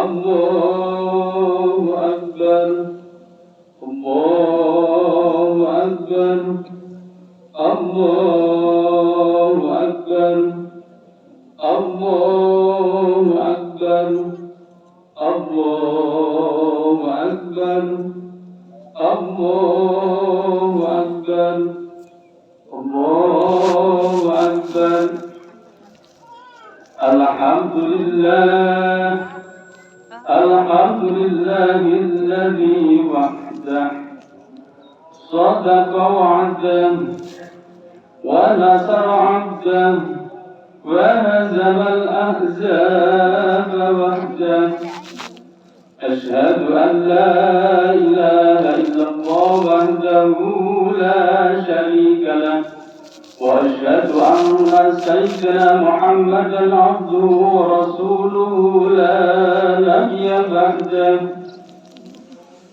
Allahu Akbar, Allahu Akbar, Allahu Akbar, Allahu Akbar, Allahu Akbar, Allahu Akbar, Allahu Akbar. Alhamdulillah, Alhamdulillahilladzi wahdah sadaqa wa'dah wa nasara 'abdah wa hazamal ahzaba wahdah. Ashhadu an la ilaha illallah wahdahu la syarika lah wa ashhadu anna sayyidina Muhammadan 'abduhu wa rasuluhu la nabiyya ba'dah.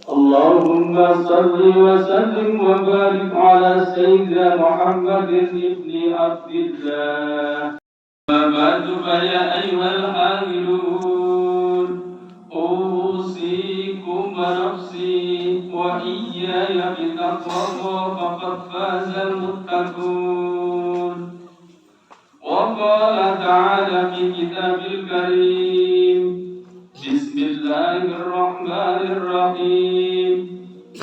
Allahumma salli wa sallim wa barik ala sayyidina Muhammadin ibni Abdillah. Amma ba'du fa ya ayyuhal hamilun usikum wa nafsi wa iyaya bitaqwa faqad fazal muttaqun. Wa qala ta'ala fi kitabil karim, Bismillahirrahmanirrahim.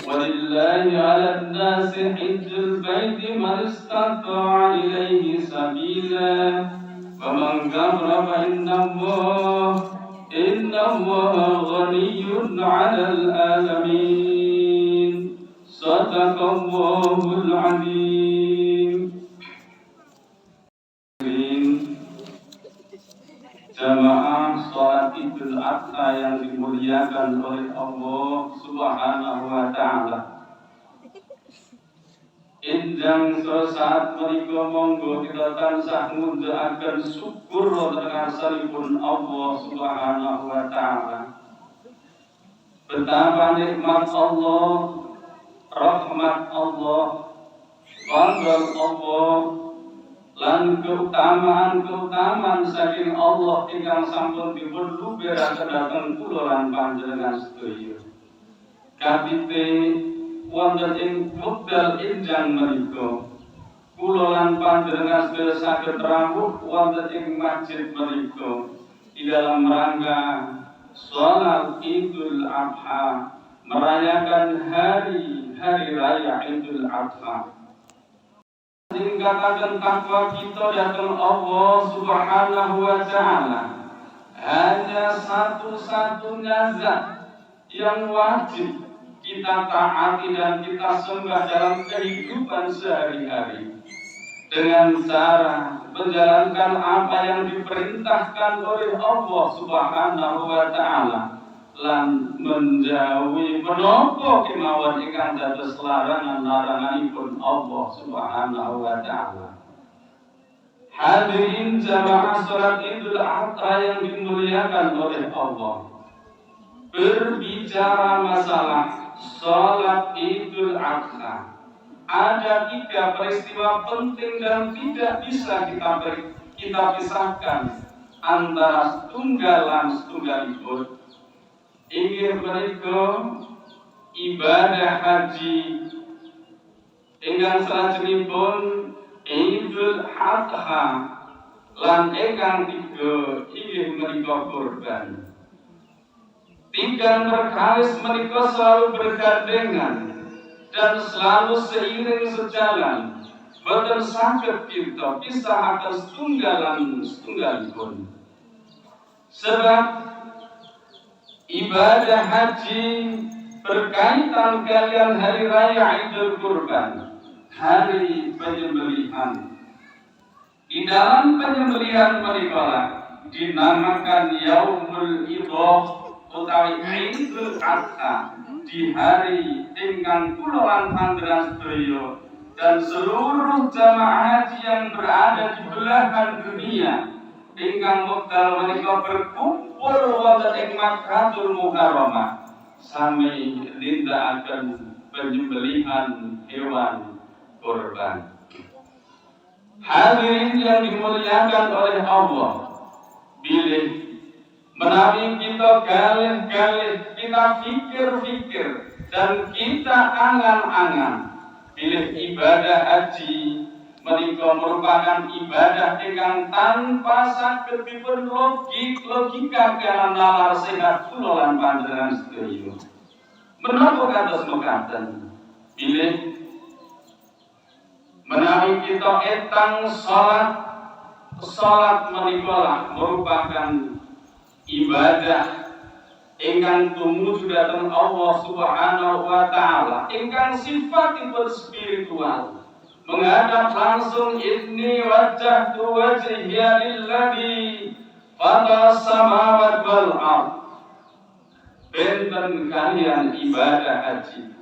Walillahi 'alan nasi hajjul baiti man istata'a ilaihi sabila. Faman kafara fa innallaha ghaniyyun 'anil 'alamin. Shadaqallahul 'azim. Jamaah sholat Idul Adha yang dimuliakan oleh Allah Subhanahu wa Ta'ala. Injang saat menika monggo kita tansah ngundhaaken syukur ngarsipun Allah Subhanahu wa Ta'ala. Betapa nikmat Allah, rahmat Allah, qadar Allah, lan keutamaan saking Allah ingkang sampun dipun luberaken dhateng kula lan panjenengan sedaya. Kapite wonten ing wekdal enjang menika, kula lan panjenengan sedaya saged rawuh wonten ing masjid menika di dalam rangka salat Idul Adha, merayakan hari raya Idul Adha. Tingkatakan takwa kita datang Allah Subhanahu wa Ta'ala hanya satu-satunya zat yang wajib kita taati dan kita sembah dalam kehidupan sehari-hari dengan cara menjalankan apa yang diperintahkan oleh Allah Subhanahu wa Ta'ala lan menjauhi menapa kemawon ingkang dados larangan-laranganipun Allah Subhanahu wa Ta'ala. Hadirin jamaah salat Idul Adha yang dimuliakan oleh Allah. Berbicara masalah salat Idul Adha, ada 3 peristiwa penting dan tidak bisa kita pisahkan antara setunggalipun. Inggih menika ibadah haji ingkang salajengipun Idul Adha lan ingkang 3 inggih menika kurban. 3 perkawis menika selalu bergandengan dan selalu seiring sejalan. Boten saged kita pisahaken setunggalipun. Sebab ibadah haji berkaitan kalian hari raya Idul Kurban, hari penyembelihan. Di dalam penyembelihan menika dinamakan Yaumul Idhah utawi Idul Adha, di hari ingkang kula lan panjenengan sedaya dan seluruh jamaah haji yang berada di belahan dunia ingkang wekdal menika berkumpul wonten ing Makkahul Mukarramah sami nindakaken penyembelihan hewan kurban. Hadirin yang dimuliakan oleh Allah, bilih Menawi kita galih-galih, kita fikir-fikir, dan kita angan-angan bilih ibadah haji menika merupakan ibadah ingkang tanpa saged dipun logika kaliyan nalar sehat kula lan panjenengan sedaya. Menapa kados mekaten? Bilih menawi kita etang salat menika merupakan ibadah ingkang tumuju dhateng Allah Subhanahu wa taala, ingkang sifatipun spiritual. Menghadap langsung inni wajjahtu wajhiya lilladzi fatara samawati wal ardh. Benten kalian ibadah haji,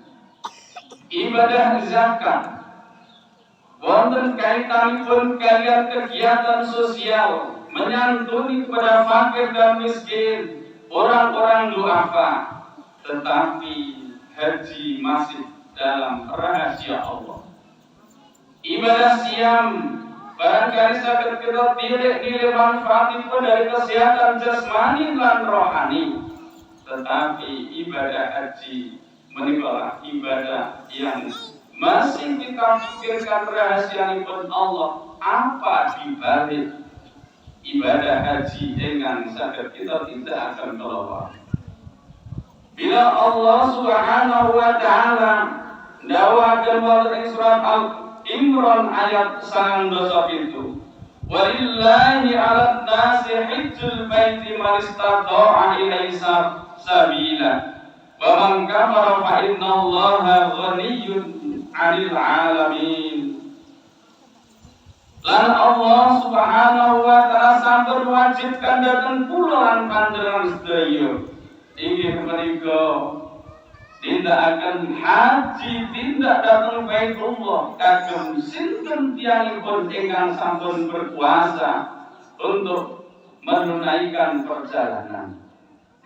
ibadah zakat, wonten kaitanipun kalian kegiatan sosial, menyantuni kepada fakir dan miskin, orang-orang duafa, tetapi haji masih dalam rahasia Allah. Ibadah siam barangkali saged kita nilai manfaatipun dari kesehatan jasmani lan rohani, tetapi ibadah haji menika ibadah yang masih kita pikirkan rahasianipun Allah, apa di balik ibadah haji dengan saged kita tidak akan keluar. Bila Allah Subhanahu wa taala dawaken wonten surat Al-Imran ayat 97, walillahi 'alan nasi hajjul baiti man istata'a ilaihi sabila wa man kafara fa innallaha ghaniyyun 'anil 'alamin. Lan Allah Subhanahu wa taala sampun wajibkan dhateng kula lan panjenengan sedaya inggih menika tindakaken haji tindak dhateng Baitullah kagem sinten tiyangipun ingkang sampun berpuasa untuk menunaikan perjalanan.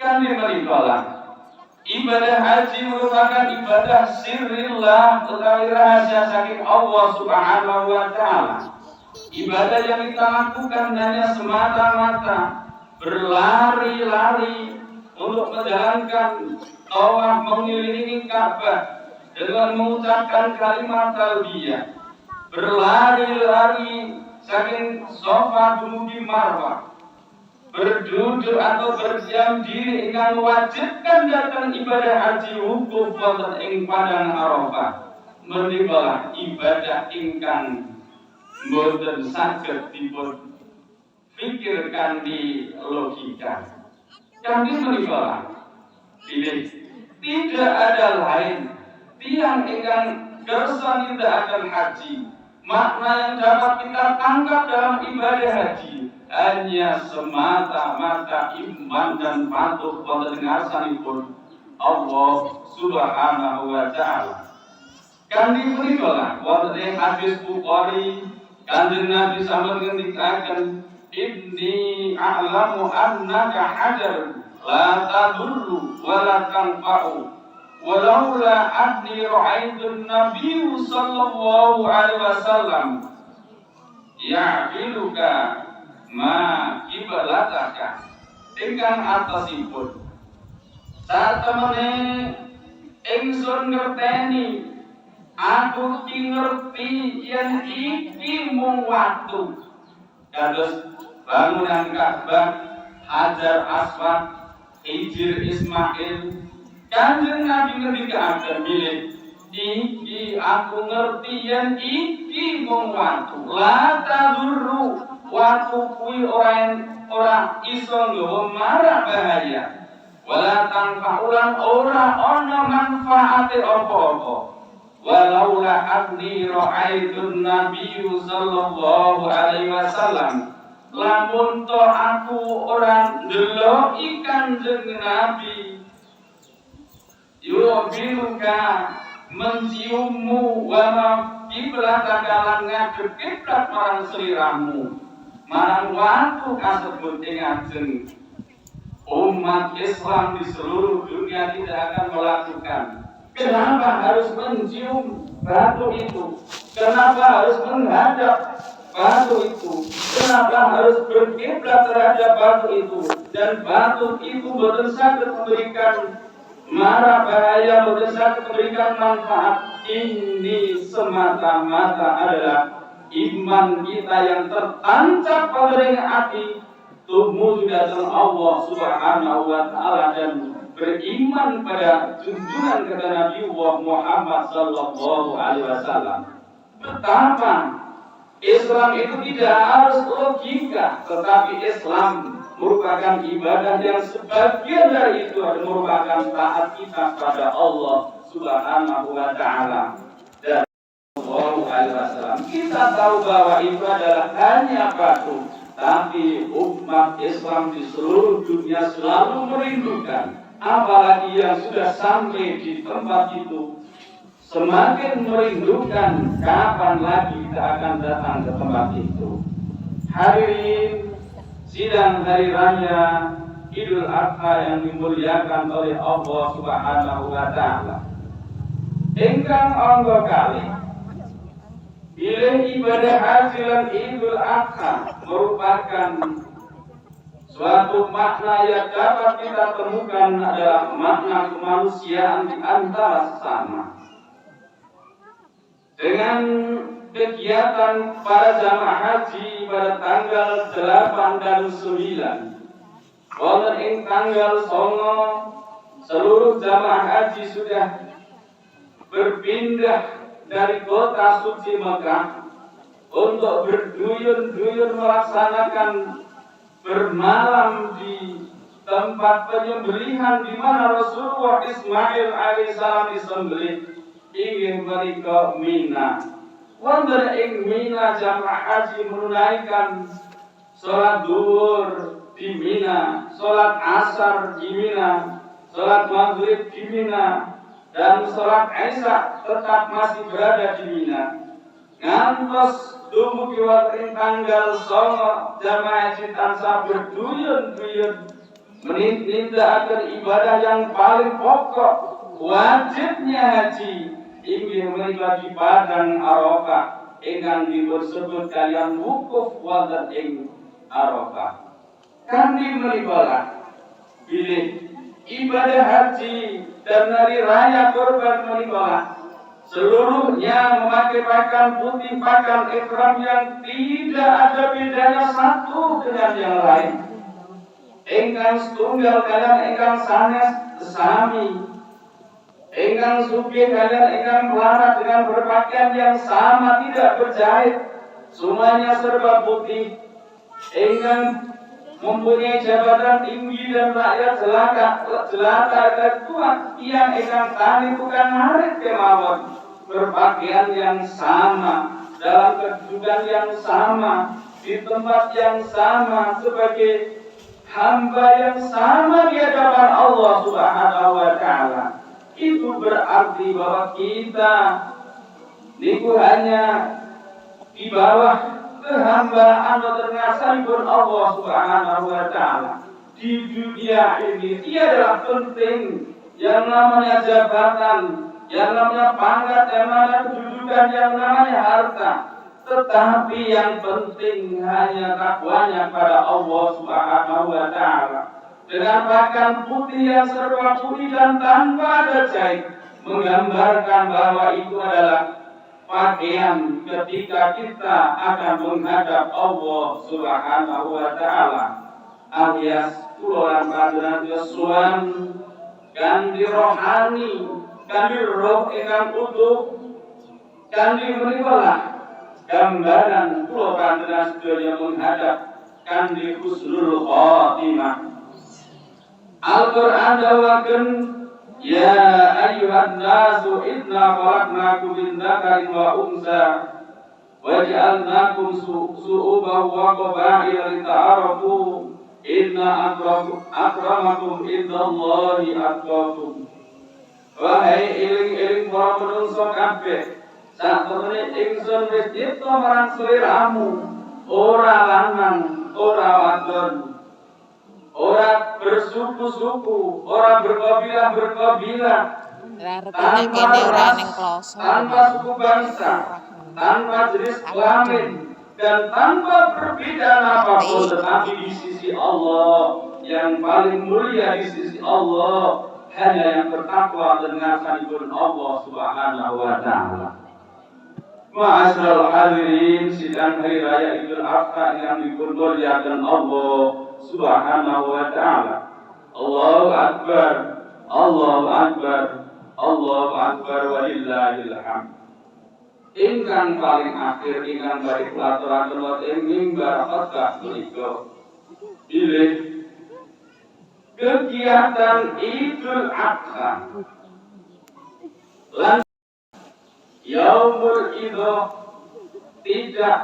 Kami menika ibadah haji merupakan ibadah sirrillah, utawi rahasia saking Allah Subhanahu wa taala. Ibadah yang kita lakukan hanya semata-mata berlari-lari untuk menjalankan tawaf mengelilingi Ka'bah dengan mengucapkan kalimat talbiyah, berlari-lari saking Safa dumugi Marwah, berduduk atau berdiam diri ingkang mewajibkan datang ibadah haji wukuf wonten ing padang Arafah. Menika ibadah ingkang boten saged dipun pikirkan di logika. Kami menika pilih tidak ada lain tiang ingkang kersa nindakaken haji. Makna yang dapat kita tangkap dalam ibadah haji hanya semata-mata iman dan patuh wonten ngarsanipun Allah Subhanahu wa taala. Kami menika wonten ing hadis Bukhari, Kanjeng Nabi sampun ngendikaken, inni a'lamu annaka hajar la tadurru wa la tanfa'u walaula anni ra'aitu an-nabiy sallallahu alaihi wasallam ya'qiluka ma qiblataka. Ingkang atasipun satemene ingsun ngerteni, aku ki ngerti yen iki mung watu kados bangunan Ka'bah, Hajar Aswad, Hijr Ismail. Kanjeng Nabi ngendikaken bilih iki aku ngerti yen iki mung watu, la tadurru, watu kuwi ora iso nggawa marak bahaya, wala tanfa'ulan ora ana manfaate apa-apa. Walaula anni ra'aitun nabiyyu sallallahu alaihi wasallam, lamun to aku ora ndeloki Kanjeng Nabi yubiluka menciummu wa kiblat lan ngadep kiblat marang sliramu, marang watu kasebut ing ajeng umat Islam di seluruh dunia tidak akan melakukan. Kenapa harus mencium batu itu? Kenapa harus menghadap batu itu? Kenapa harus berkiblat terhadap batu itu? dan batuk itu boten saged memberikan mara bahaya, boten saged memberikan manfaat. Ini semata-mata adalah iman kita yang tertancap pada hati, tumuju datang Allah Subhanahu wa taala dan beriman pada junjungan kata Nabi Muhammad sallallahu alaihi wasallam. Betapa Islam itu tidak harus logika, tetapi Islam merupakan ibadah yang sebagian dari itu merupakan taat kita pada Allah Subhanahu wa taala. Dan sallallahu alaihi wasallam kita tahu bahwa itu adalah hanya batu, tapi umat Islam di seluruh dunia selalu merindukan. Apalagi yang sudah sampai di tempat itu semakin merindukan kapan lagi kita akan datang ke tempat itu. Hadirin sidang hari raya Idul Adha yang dimuliakan oleh Allah Subhanahu wa taala. Ingkang angga kali bilih ibadah haji lan Idul Adha merupakan suatu makna yang dapat kita temukan adalah makna kemanusiaan di antara sesama. Dengan kegiatan para jamaah haji pada tanggal 8 dan 9, wonten ing tanggal 9 seluruh jamaah haji sudah berpindah dari kota suci Mekah untuk berduyun-duyun melaksanakan bermalam di tempat penyembelihan di mana Rasulullah Ismail alaihissalam disembelih, inggih menika Mina. Wonten ing Mina jamaah haji menunaikan salat zuhur di Mina, salat asar di Mina, salat maghrib di Mina, dan salat isya tetap masih berada di Mina. Ngantos dumugi wonten tanggal 9 jamaah haji tansah berduyun-duyun menindakaken ibadah yang paling pokok wajibnya haji, inggih menika di padang Arafah ingkang disebut kalian wukuf wonten ing Arafah. Kanthi menika bilih ibadah haji dan hari raya kurban menika seluruhnya memakai pakaian putih, pakaian ihram yang tidak ada bedanya satu dengan yang lain. Ingkang setunggal kalian ingkang sanes sami, ingkang sugih kalian ingkang melarat dengan berpakaian yang sama tidak berjahit, semuanya serba putih. Ingkang mempunyai jabatan tinggi dan rakyat jelata dan kuat, yang ingkang tani bukan harit kemawon, berpakaian yang sama, dalam kedudukan yang sama, di tempat yang sama, sebagai hamba yang sama di hadapan Allah Subhanahu wa taala. Itu berarti bahwa kita niku hanya di bawah kehambaan atau terngasaripun Allah Subhanahu wa taala. Di dunia ini tiadalah penting yang namanya jabatan, yang namanya pangkat, yang namanya kedudukan, yang namanya harta. Tetapi yang penting hanya takwanya pada Allah Subhanahu wa taala. Dengan pakaian putih yang serba putih dan tanpa ada jahit, menggambarkan bahwa itu adalah pakaian ketika kita akan menghadap Allah Subhanahu wa taala. Alias kula lan Yesuan kanthi rohani, kanthi roh ingkang utuh, kanthi menika gambaran kula panjenengan sedaya menghadap kanthi husnul khotimah. Al-Qur'an dawaken ya ayyuhan nasu inna khalaqnakum min dzakarin wa unsa waj'alnakum su'uban wa qabaila lita'arafu inna akramakum indallahi atqakum. Wahai eling-eling para manungsa kabeh, satemene ingsun wis nyipta marang sliramu, ora lanang, ora wadon, ora bersuku-suku, ora berkabilah-berkabilah, tanpa suku bangsa, tanpa jenis kelamin, dan tanpa perbedaan apapun, tetapi di sisi Allah yang paling mulia di sisi Allah hanya yang bertakwa dengan sanibun Allah Subhanahu wa Ta'ala. Ma'asyiral hadirin, sidang hari raya Idul Adha yang dimuliakan Allah Subhanahu wa Ta'ala. Allahu Akbar, Allahu Akbar, Allahu Akbar, walillahil hamd. Ingkang paling akhir ingkang bari pelaturan wonten ing barakah menika pilih kegiatan Idul Adha lan Yaumul Idul tidak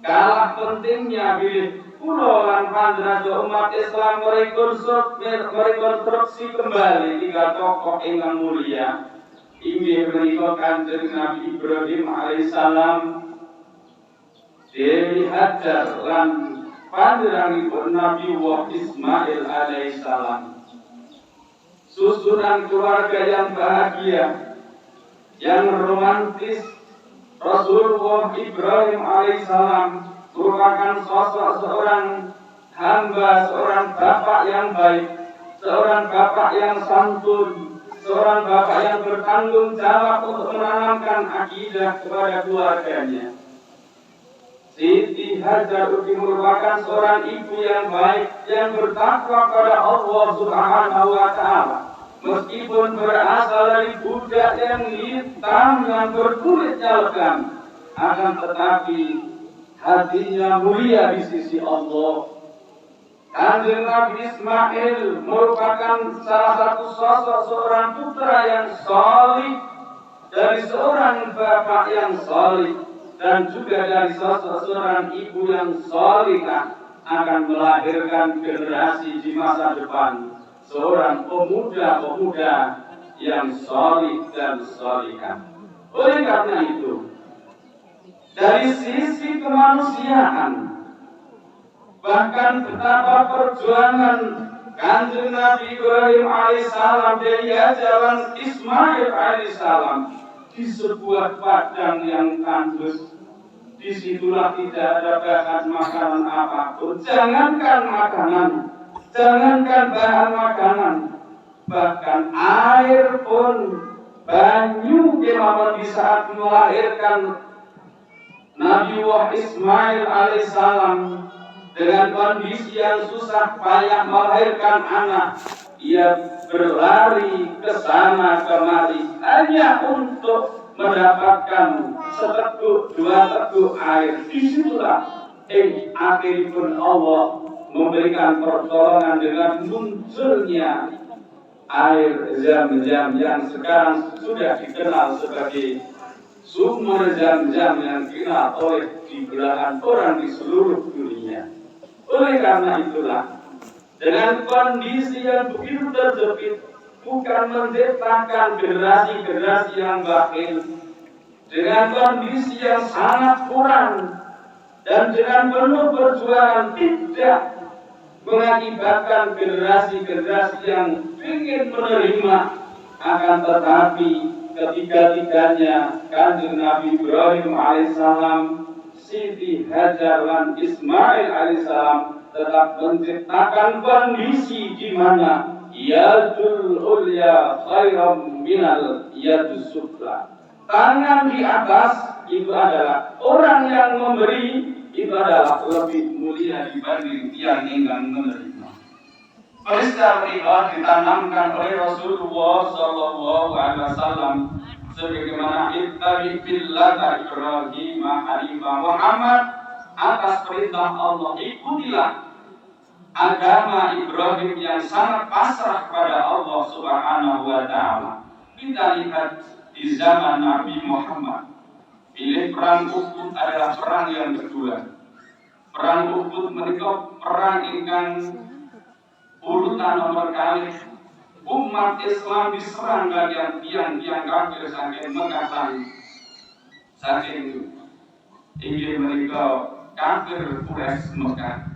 kalah pentingnya bilih kula lan panjenengan umat Islam merekonstruksi kembali tiga tokoh ingkang mulia inggih menika Kanjeng Nabi Ibrahim alaihissalam, Dewi Hajar lan panjenenganipun Nabi Ismail alaihissalam. Susunan keluarga yang bahagia, yang romantis, Rasulullah Ibrahim alaihissalam merupakan sosok seorang hamba, seorang bapak yang baik, seorang bapak yang santun, seorang bapak yang bertanggung jawab untuk menanamkan akidah kepada keluarganya. Siti Hajar merupakan seorang ibu yang baik, yang bertakwa kepada Allah Subhanahu wa Ta'ala. Meskipun berasal dari budak yang hitam yang berkulit legam, akan tetapi hatinya mulia di sisi Allah. Kanjeng Nabi Ismail merupakan salah satu sosok seorang putra yang salih dari seorang bapak yang salih dan juga dari sosok seorang ibu yang salihah akan melahirkan generasi di masa depan seorang pemuda-pemuda yang salih dan salihah. Oleh karena itu, dari sisi kemanusiaan, bahkan betapa perjuangan Kanjeng Nabi Ibrahim alaihissalam dari jalan Ismail alaihissalam di sebuah padang yang tandus. Disitulah tidak ada bahan makanan apapun. Jangankan makanan, jangankan bahan makanan, bahkan air pun banyu kemauan di saat melahirkan Nabi Ismail alaihissalam. Dengan kondisi yang susah payah melahirkan anak, ia berlari ke sana kemari hanya untuk mendapatkan seteguk dua teguk air. Disitulah akhirnya Allah memberikan pertolongan dengan munculnya air Zam-Zam yang sekarang sudah dikenal sebagai sumur Zam-Zam yang dikenal oleh di belahan orang di seluruh dunia. Oleh karena itulah, dengan kondisi yang begitu terjepit, bukan menciptakan generasi-generasi yang bakhil, dengan kondisi yang sangat kurang, dan dengan penuh perjuangan tidak mengakibatkan generasi-generasi yang ingin menerima, akan tetapi ketiga-tiganya Kanjeng Nabi Ibrahim alaihissalam, Siti Hajar dan Ismail alaihissalam tetap menciptakan kondisi di mana yadul ulya khairam minal yadus sufla. Tangan di atas itu adalah orang yang memberi, itu adalah lebih mulia dibanding yang ingkang menerima. Peristiwa ini ditanamkan oleh Rasulullah Sallallahu Alaihi Wasallam sebagaimana ittabi billata Ibrahim Hanifah Muhammad, atas perintah Allah ikutilah agama Ibrahim yang sangat pasrah kepada Allah Subhanahu wa Ta'ala. Kita lihat di zaman Nabi Muhammad, pilih perang Uhud adalah perang yang kedua. Perang Uhud menika perang ingkang urutan nomor kali umat Islam diserang bagian tiang-tiang kafir saking Mekah, saking ingin mereka kafir Quraisy Mekah.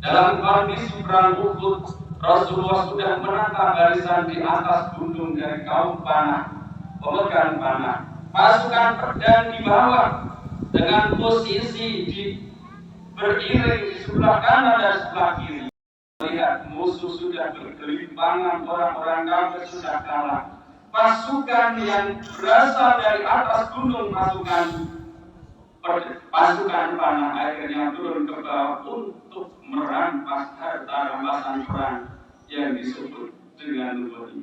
Dalam kondisi perang Uhud, Rasulullah sudah menata barisan di atas gunung dari kaum panah, pemegang panah. Pasukan pedang di bawah dengan posisi beriring di sebelah kanan dan sebelah kiri. musuh sudah bergelimpangan, orang-orang kafir sudah kalah. Pasukan yang berasal dari atas gunung, pasukan panah akhirnya turun ke bawah untuk merampas harta rampasan perang yang disebut dengan nomor 5.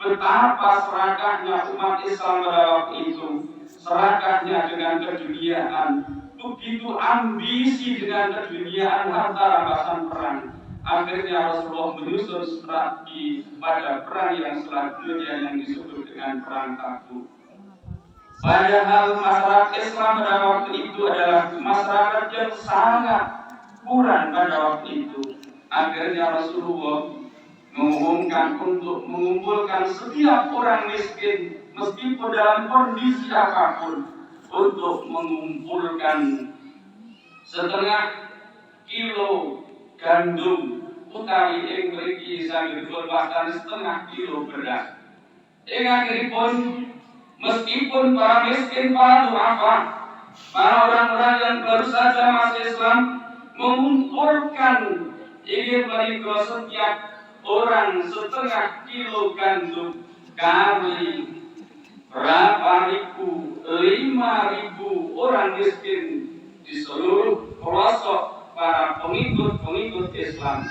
Betapa serakahnya umat Islam pada waktu itu, serakahnya dengan keduniaan, begitu ambisi dengan keduniaan harta rampasan perang. Akhirnya Rasulullah menyusun strategi pada perang yang selanjutnya yang disebut dengan perang Tabuk. Padahal masyarakat Islam pada waktu itu adalah masyarakat yang sangat kurang pada waktu itu. Akhirnya Rasulullah mengumumkan untuk mengumpulkan setiap orang miskin meskipun dalam kondisi apapun untuk mengumpulkan setengah kilo gandum utawi ing mriki saged dipun setengah kilo beras. Ing akhiripun meskipun para miskin, para duafa, para orang-orang yang baru saja masuk Islam mengumpulkan ingin menikah setiap orang setengah kilo gandum kali berapa ribu, 5.000 orang miskin di seluruh pelosok para pengikut Islam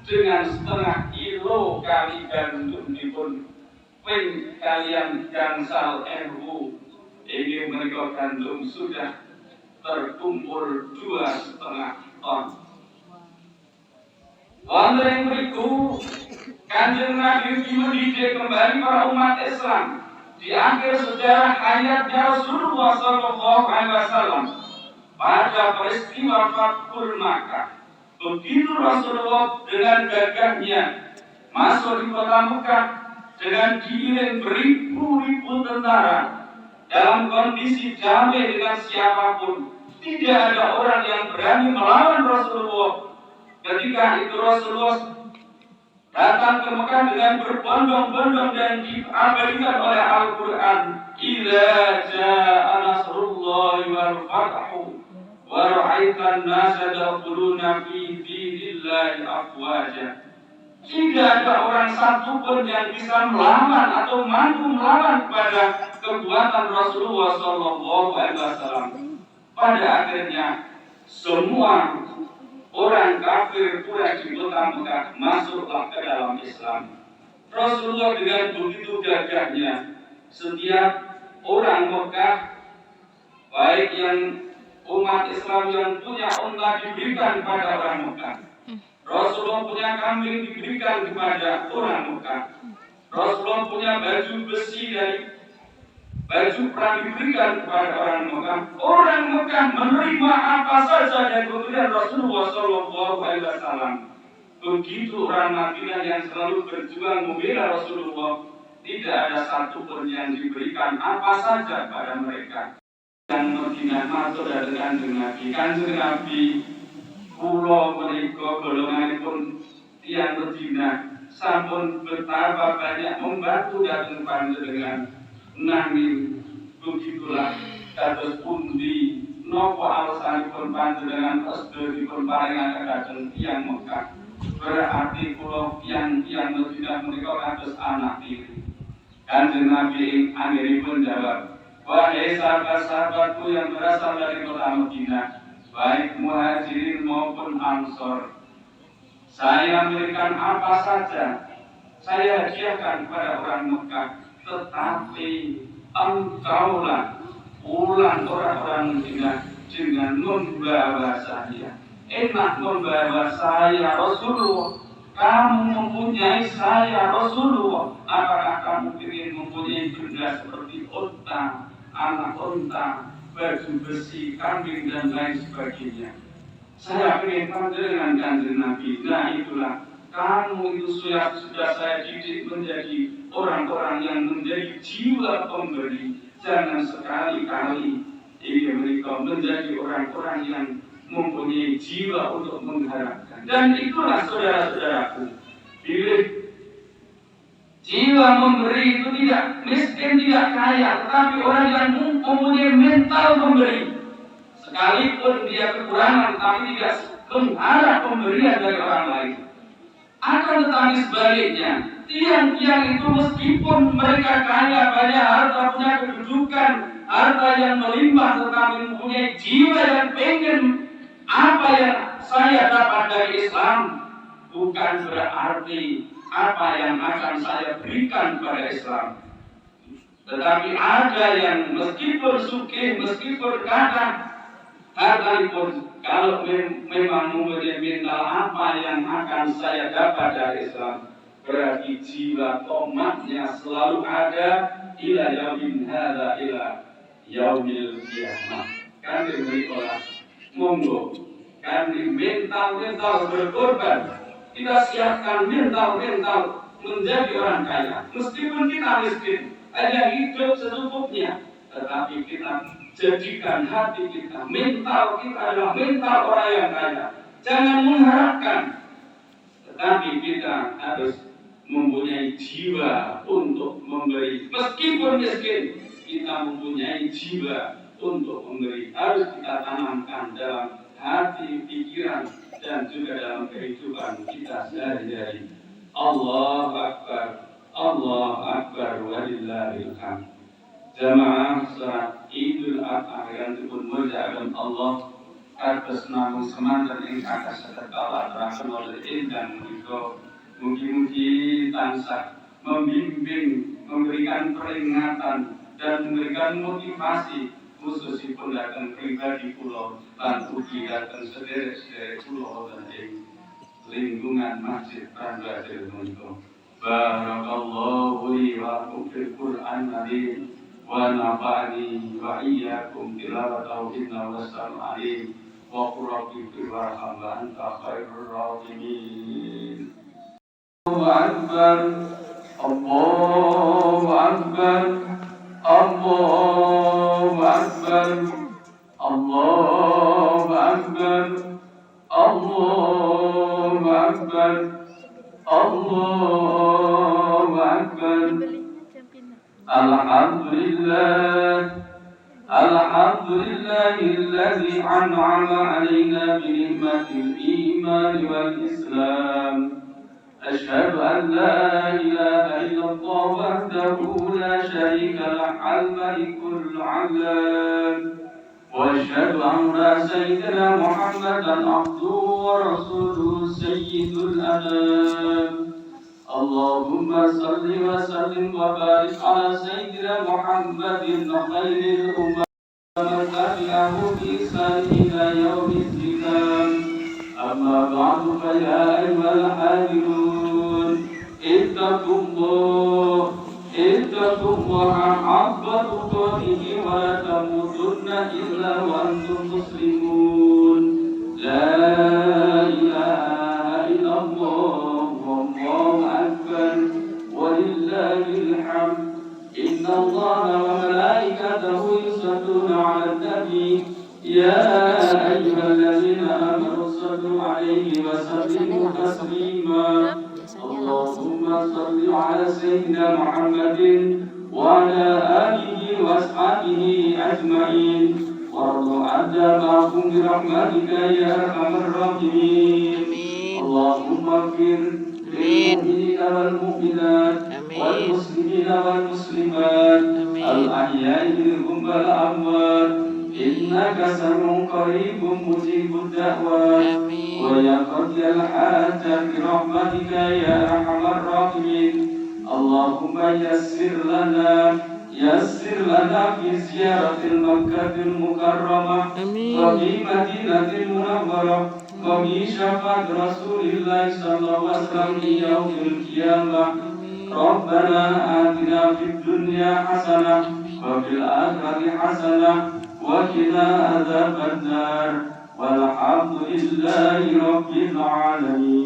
dengan setengah kilo kali gandum dipun ping kalian gangsal NU ini mereka gandum sudah terkumpul 2,5 ton. Wonten ing mriku Kanjeng Nabi mendidik kembali para umat Islam di akhir sejarah hayatnya Rasulullah Sallallahu Alaihi Wasallam pada peristiwa Fathul Makkah. Begitu Rasulullah dengan gagahnya masuk di kota Mekah dengan diiring beribu-ribu tentara dalam kondisi damai dengan siapapun, tidak ada orang yang berani melawan Rasulullah. Ketika itu Rasulullah datang ke Mekah dengan berbondong-bondong dan diabadikan oleh Al-Quran. Idza jaa nasrullahi wal fathu wa ra'aitan nasa yadkhuluna fi dinillahi afwaja. Tidak ada orang satu pun yang bisa melawan atau mampu melawan kepada kekuatan Rasulullah Sallallahu Alaihi Wasallam. Pada akhirnya semua orang kafir pura di kota Mekah masuklah ke dalam Islam. Rasulullah dengan begitu gagahnya, setiap orang Mekah, baik yang umat Islam yang punya unta diberikan kepada orang Mekah. Rasulullah punya kambing diberikan kepada orang Mekah. Rasulullah punya baju besi dari baju perang diberikan kepada orang Mekah. Orang Mekah menerima apa saja dari pemberian Rasulullah Sallallahu Alaihi Wasallam. Begitu orang Madinah yang selalu berjuang membela Rasulullah, tidak ada satupun yang diberikan apa saja pada mereka. Yang Madinah masuk dengan Kanjeng Nabi. Pulau menika golonganipun tiyang Madinah sampun betapa banyak membantu datang panjenengan. Nanging begitulah kados pundi napa alasanipun panjenengan sedheripun paringaken dhateng tiyang Mekah. Berarti kula tiyang Madinah menika kados anak tiri. Kanjeng Nabi anggenipun jawab, wahai sahabat-sahabatku yang berasal dari kota Madinah, baik muhajirin maupun ansor, saya memberikan apa saja, saya hadiahkan kepada orang Mekah, tetapi engkaulah ulang orang-orang Madinah dengan membawa saya. Enak membawa saya Rasulullah, kamu mempunyai saya Rasulullah. Apakah kamu ingin mempunyai benda seperti unta, anak unta, baju besi, kambing dan lain sebagainya? Saya ingin panjenengan Kanjeng Nabi. Nah itulah, kamu itu sudah saya didik menjadi orang-orang yang menjadi jiwa pemberi. Jangan sekali-kali ingin mereka menjadi orang-orang yang mempunyai jiwa untuk mengharapkan. Dan itulah saudara-saudaraku, bila jiwa memberi itu tidak miskin, tidak kaya, tetapi orang yang mempunyai mental memberi. Sekalipun dia kekurangan, tapi tidak mengharap pemberian dari orang lain. Akan tetapi sebaliknya, tiang-tiang itu meskipun mereka kaya banyak harta, punya kedudukan, harta yang melimpah, tetapi mempunyai jiwa yang pengen apa yang saya dapat dari Islam, bukan berarti apa yang akan saya berikan pada Islam. Tetapi ada yang meskipun sugih, meskipun kaya, hartalipun kalau memang mempunyai mental apa yang akan saya dapat dari Islam, berarti jiwa tomatnya selalu ada ila yaumin hadza ila yaumil qiyamah. Kan diberi olah monggo kan di mental berkorban, kita siapkan mental menjadi orang kaya meskipun kita miskin, hanya hidup secukupnya, tetapi kita jadikan hati kita, mental kita adalah mental orang yang kaya. Jangan mengharapkan, tetapi kita harus mempunyai jiwa untuk memberi. Meskipun miskin, kita mempunyai jiwa untuk memberi. Harus kita tanamkan dalam hati, pikiran, dan juga dalam kehidupan kita sehari-hari. Allahu Akbar, Allahu Akbar, walillahil hamd. Jamaah salat Idul Adha yang dipun muliakan Allah, atas nama semangat yang atas setekala terasa oleh dan menika mugi-mugi tansah membimbing, memberikan peringatan dan memberikan motivasi khususipun datang pribadi kula lan ugi datang sederek-sederek kula wonten ing lingkungan Masjid Pranbadir menika. Barakallahu li wa lakum fil Qur'an Karim wa nafa'ani wa iyyakum tilawatahu innahu was-sami'ul 'alim wa qul rabbi warham wa anta khairur rahimin. Allahu akbar, Allahu akbar, Allahu akbar, Allahu akbar, Allahu akbar, Allahu akbar. Alhamdulillah, alhamdulillahilladzi an'ama 'alaina bi ni'matil iman wal islam. Asyhadu an la ilaha illallah wahdahu la syarika lah al-malikul 'alam. Wa asyhadu anna sayyidina Muhammadan abduhu wa rasuluhu sayyidul anam. Allahumma salli wa sallim wa barik ala sayyidina Muhammadin khairil ummah wa tabi'ahu bi ihsan ila yaumil qiyamah. Amma ba'du fa ya ayyuhal hadirun ittaqullaha haqqa tuqatih wa la tamutunna illa wa antum muslimun. La ilaha illallah wallahu akbar walillahil hamd. Inna Allaha wa malaikatahu yusalluna 'alan nabi ya ayyuhalladzina amanu sallu 'alaihi wa sallimu taslima. Allahumma salli 'ala sayyidina Muhammadin wa 'ala alihi wa ashabihi ajma'in warḍu 'anna ma'hum bi rahmatika ya arhamar rahimin. Allahumma ighfir lil mu'minina wal mu'minat wal muslimina wal muslimat al ahya'i minhum wal amwat innaka sami'un qaribun mujibud da'wat wa ya qadiyal hajat bi rahmatika ya arhamar rahimin. Allahumma yassir lana fi ziyaratil Makkahil Mukarramah wa fi Madinatil Munawwarah wa bi syafaat Rasulillah sallallahu alaihi wasallam yaumil qiyamah. Rabbana atina fid dunya hasanah wa fil akhirati hasanah wa qina adzabannar walhamdulillahi rabbil alamin.